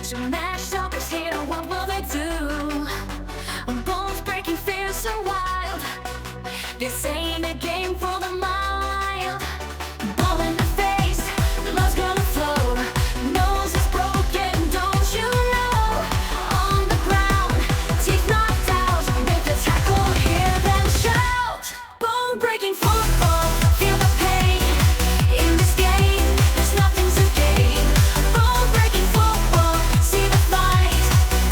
Two matched up is here, what will they do? Bones breaking, fears so wild. This ain't a game for the mild. Ball in the face, blood's gonna flow. Nose is broken, don't you know? On the ground, teeth knocked out. With the tackle, hear them shout. Bone breaking football, feel the pain. In this game, there's nothing to gain. Bone breaking football, see the fight.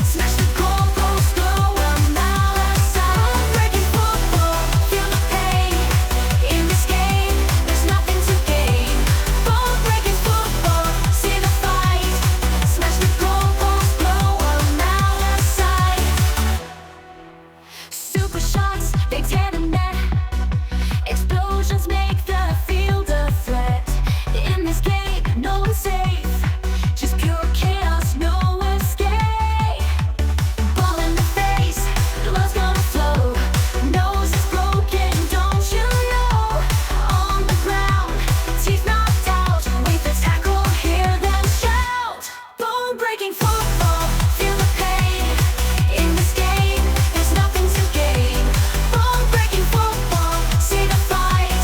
Smash the goalpost, blow 'em out of sight. Bone breaking football, feel the pain. In this game, there's nothing to gain. Bone breaking football, see the fight. Smash the goalpost, blow 'em out of sight. Super shots, they tear the net. Explosions make the field a threat. In this game, no one's safe. Just pure chaos, no escape. Ball in the face, blood's gonna flow. Nose is broken, don't you know? On the ground, teeth knocked out. With the tackle, hear them shout. Bone breaking football, feel the pain. In this game, there's nothing to gain. Bone breaking football, see the fight.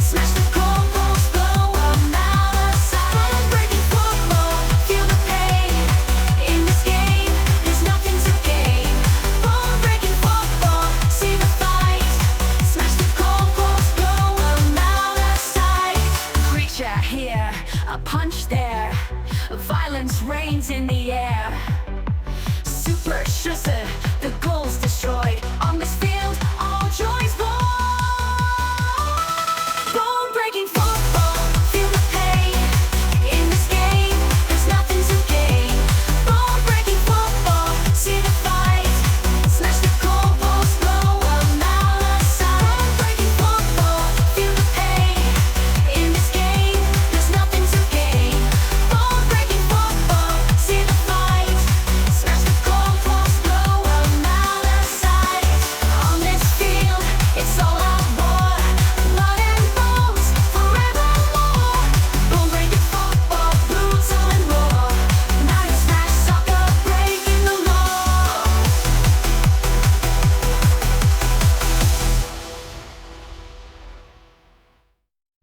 Smash the goalpost, blow 'em out of sight. Bone breaking football, feel the pain. In this game, there's nothing to gain. Bone breaking football, see the fight. Smash the goalpost, blow 'em out of sight. Creature here, a punch there. Violence reigns in the air. Super Schüsse, the goal's destroyed. On this field